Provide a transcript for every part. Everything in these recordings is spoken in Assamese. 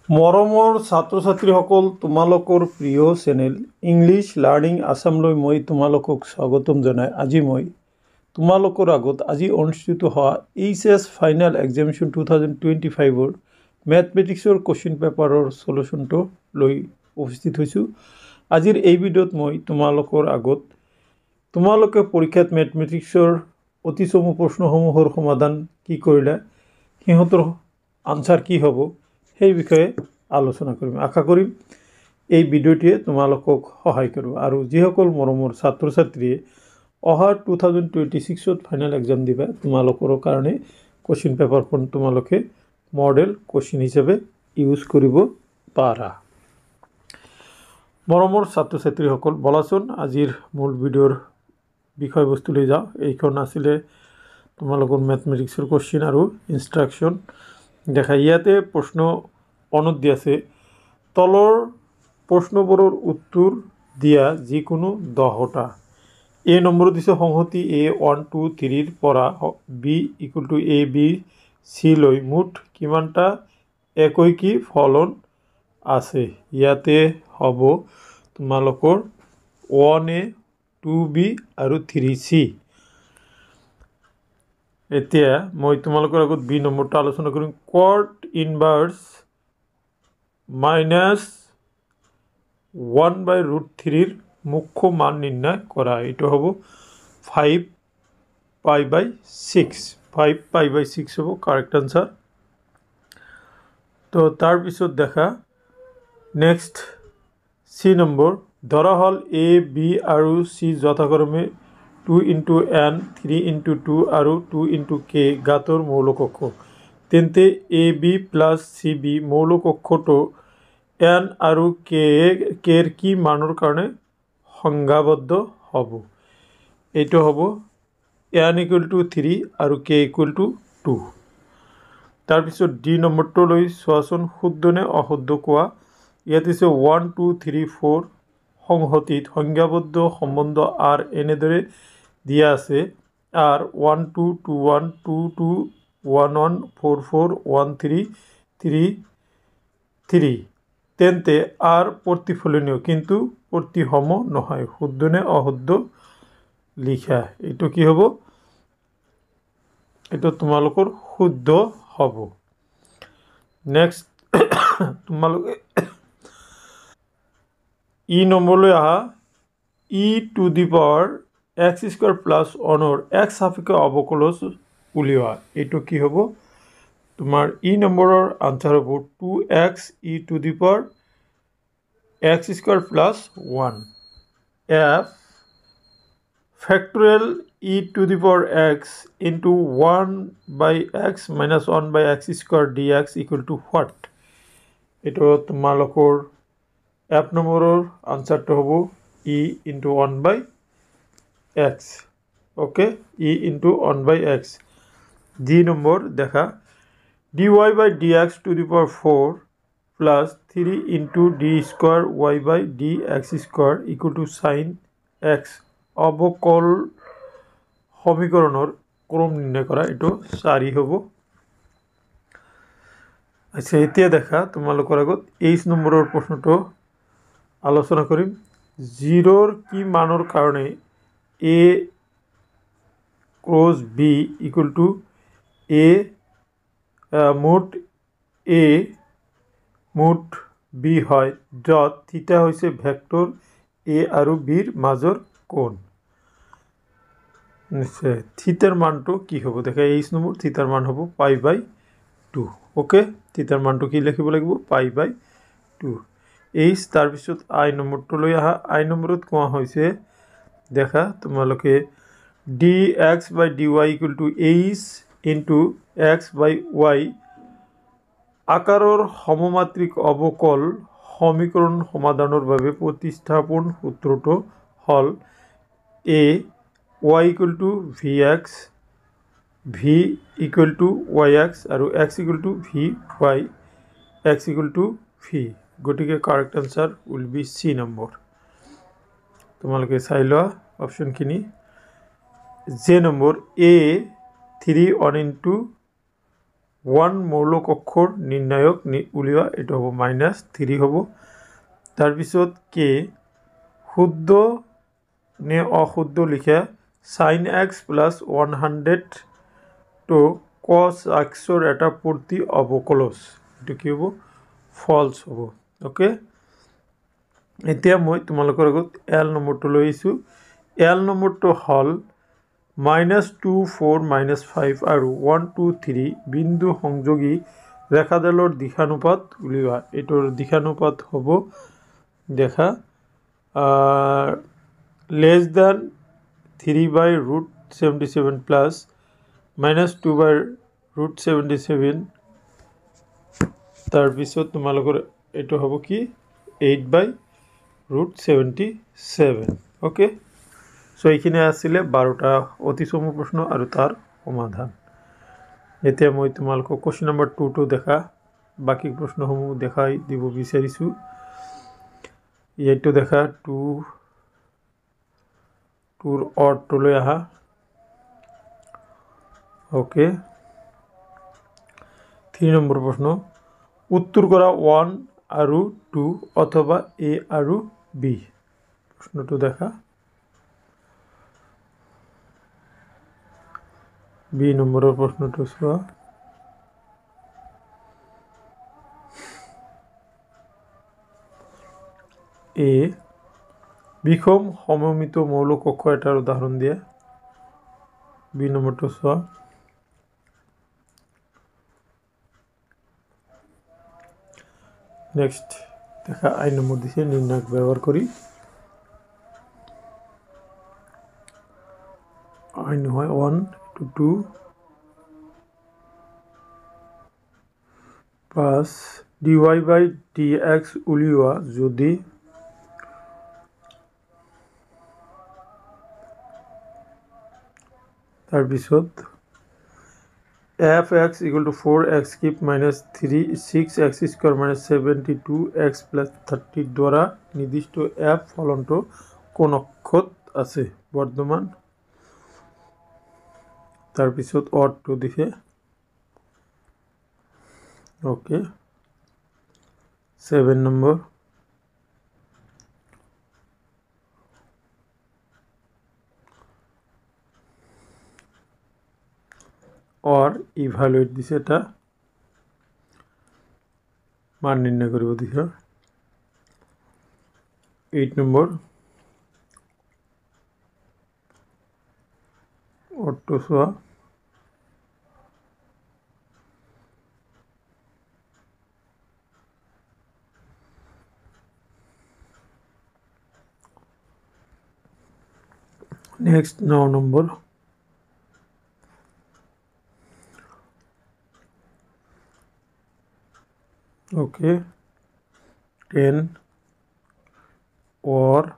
মৰমৰ ছাত্ৰ ছাত্ৰীসকল, তোমালোকৰ প্ৰিয় চেনেল ইংলিছ লাৰ্ণিং আছামলৈ মই তোমালোকক স্বাগতম জনাই আজি মই তোমালোকৰ আগত আজি অনুষ্ঠিত হোৱা এইচএছ ফাইনেল এক্সামিনেশ্যন 2025ৰ মেথমেটিক্সৰ কোৱেশ্চন পেপাৰৰ সলিউশনটো লৈ উপস্থিত হৈছোঁ। আজিৰ এই ভিডিঅ'ত মই তোমালোকৰ আগত তোমালোকে পৰীক্ষাত মেথমেটিক্সৰ অতি চমু প্ৰশ্নসমূহৰ সমাধান কি কৰিলে, সিহঁতৰ আনসাৰ কি হ'ব সেই বিষয়ে আলোচনা কৰিম। আশা কৰিম এই ভিডিঅ'টিয়ে তোমালোকক সহায় কৰিব। আৰু যিসকল মৰমৰ ছাত্ৰ ছাত্ৰীয়ে অহা 2026ত ফাইনেল এক্সাম দিবা, তোমালোকৰ কাৰণে কোৱেশ্চন পেপাৰখন তোমালোকে মডেল কোৱেশ্চন হিচাপে ইউজ কৰিব পাৰা। মৰমৰ ছাত্ৰ ছাত্ৰীসকল, বলাচোন আজিৰ মূল ভিডিঅ'ৰ বিষয়বস্তুলৈ যাওঁ। এইখন আছিলে তোমালোকৰ মেথমেটিক্সৰ কোৱেশ্চন আৰু ইনষ্ট্ৰাকশ্যন দেখা। ইয়াতে প্ৰশ্ন অনুত দি আছে, তলৰ প্ৰশ্নবোৰৰ উত্তৰ দিয়া যিকোনো 10টা। এ নম্বৰ দিছে সংহতি A1 2 3 পৰা B = A B C লৈ মুঠ কিমানটা একৈকী ফলন আছে। ইয়াতে হ'ব তোমালোকৰ 1A 2B আৰু 3C। এতিয়া মই তোমালোকৰ আগত বি নম্বৰটো আলোচনা কৰিম। কোৱাৰ্ট ইনভাৰ্স -1/√3 মুখ্য মান নিৰ্ণয় কৰা। এইটো হ'ব 5π/6। 5π/6 হ'ব কাৰেক্ট আনসাৰ। তো তাৰপিছত দেখা নেক্সট চি নম্বৰ, ধৰা হ'ল A B আৰু C যথাক্ৰমে 2 × n 3 × 2 আৰু 2 × k গাতৰ মৌলিক অক্ষ। তেন্তে AB + CB মৌলিক অক্ষটো n আৰু kৰ কি মানৰ কাৰণে সংজ্ঞাবদ্ধ হ'ব। এইটো হ'ব n = 3 আৰু k = 2। তাৰপিছত ডি নম্বৰটো লৈ চোৱাচোন, শুদ্ধ নে অশুদ্ধ কোৱা। ইয়াত হৈছে 1 2 3 4 সংহতিত সংজ্ঞাবদ্ধ সম্বন্ধ R এনেদৰে দিয়া আছে। R 1 2 2 1 2 2 1 1 4 4 1 3 3 3। তেন্তে R প্ৰতিফলনীয় কিন্তু প্ৰতিসম নহয়। শুদ্ধ নে অশুদ্ধ লিখা। এইটো কি হ'ব? এইটো তোমালোকৰ শুদ্ধ হ'ব। নেক্সট তোমালোকে ই নম্বৰলৈ আহা। e⁴ x² + 1ৰ x সাপেক্ষে অৱকলজ উলিওৱা। এইটো কি হ'ব? তোমাৰ ই নম্বৰৰ আনসাৰ হ'ব 2x e⁴ x² + 1। f factorial e⁴x into 1/x - 1/x² dx = what? এইটো তোমালোকৰ এফ নম্বৰৰ আনসাৰটো হ'ব e × 1/x। Okay, e × 1/x। D number দেখা, dy/dx⁴ + 3 × d² y/dx² = sin x অৱকল সমীকৰণৰ ক্ৰম নিৰ্ণয় কৰা। এইটো 4 হ'ব। আচ্ছা, এতিয়া দেখা তোমালোকৰ আগত 23 নম্বৰৰ প্ৰশ্নটো আলোচনা কৰিম। 0ৰ কি মানৰ কাৰণে A × B = A মুঠ A মুঠ B হয়, য'ত থিটা হৈছে ভেক্টৰ A আৰু Bৰ মাজৰ কোণ। নিশ্চয় থিটাৰ মানটো কি হ'ব দেখা। 23 নম্বৰ থিটাৰ মান হ'ব π/2। ওকে, থিটাৰ মানটো কি লিখিব লাগিব? π/2। তাৰপিছত আই নম্বৰটো লৈ আহা। আই নম্বৰত কোৱা হৈছে দেখা তোমালোকে dx/dy = h × x/y আকাৰৰ সমমাত্ৰিক অৱকল সমীকৰণ সমাধানৰ বাবে প্ৰতিস্থাপন সূত্ৰটো হ'ল a y = vx, v = yx আৰু x = vy, x = v। গতিকে correct answer will be C number. তোমালোকে চাই লোৱা অপশ্যনখিনি। জে নম্বৰ A 3 1 × 1 মৌলিক অক্ষৰ নিৰ্ণায়ক উলিওৱা এইটো হ'ব -3 হ'ব তাৰপিছত কে শুদ্ধ নে অশুদ্ধ লিখা sin x plus 100 to cos x ৰ এটা পূৰ্তি অৱকলজ এইটো কি হ'ব ফলছ হ'ব ওকে এতিয়া মই তোমালোকৰ আগত এল নম্বৰটো লৈ আহিছোঁ এল নম্বৰটো হ'ল -2 4 -5 আৰু 1 2 3 বিন্দু সংযোগী ৰেখাডালৰ দিশানুপাত উলিওৱা এইটোৰ দিশানুপাত হ'ব দেখা less than 3/√77 plus -2/√77 তাৰপিছত তোমালোকৰ এইটো হ'ব কি 8/√77 ওকে সো এইখিনি আছিলে 12টা অতিচমু প্ৰশ্ন আৰু তাৰ সমাধান এতিয়া মই তোমালোকক কোৱেশ্চন নম্বৰ 2 টো দেখা বাকি প্ৰশ্নসমূহ দেখাই দিব বিচাৰিছো এইটো দেখা 2 टूर और टोले आहा ओके 3 नम्बर प्रश्न उत्तर करा 1 आरु 2 अथवा ए आरु बी प्रश्न तो देखा बी नम्बर प्रश्न तो चुआ ए বিষম সমমিত মৌলিক অক্ষ এটার উদাহরণ দিয়ে বি নম্বরটা চোৱা নেক্সট দেখা আই নম্বর দিছে নির্ণায়ক ব্যবহার করি আই হয় 1 to 2 plus dy/dx উলিওয়া যদি তাৰপিছত fx = 4x cube minus 6x square minus 72x plus 30 দ্বাৰা নিৰ্দিষ্ট f ফলনটো কোন অক্ষত আছে বৰ্তমান তাৰপিছত অটো দিছে ওকে 7 নম্বৰ और इवैल्यूएट दिसे এটা মান নিৰ্ণয় কৰিব দিছে 8 নম্বৰ অটো সোয়া नेक्स्ट 9 নম্বৰ ओके 10 और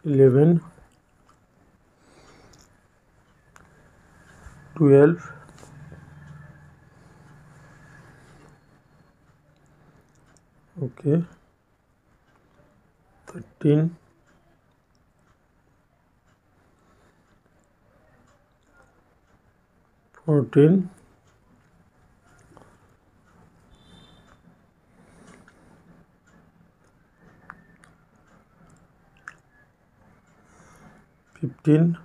11 12 ओके 13 14 15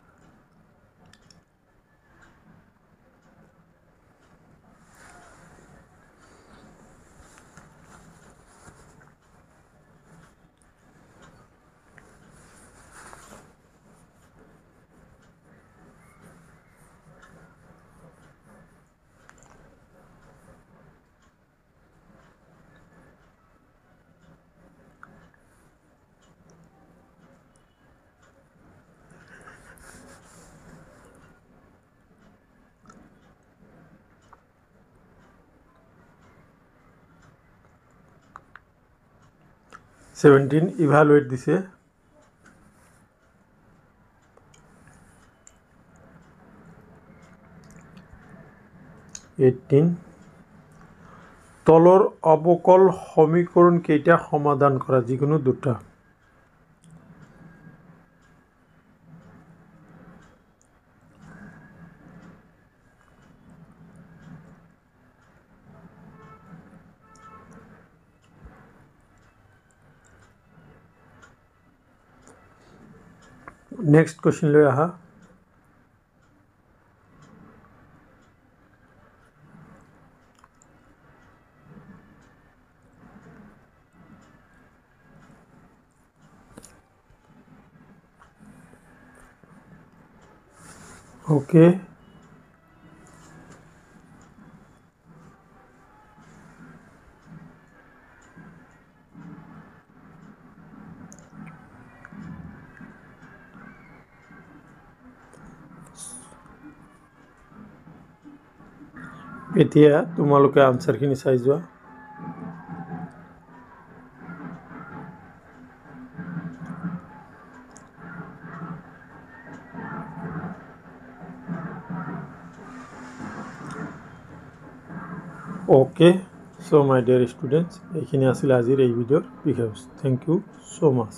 17 ইভালুয়েট দিছে 18 তলৰ অবকল সমীকৰণ কেইটা সমাধান কৰা যিকোনো দুটা नेक्स्ट क्वेश्चन লৈ আহা ओके এতিয়া তোমালোকে আনসাৰখিনি চাই যোৱা okay so my dear students এইখিনি আছিল আজিৰ এই ভিডিওৰ বিষয়বস্তু थैंक यू सो मच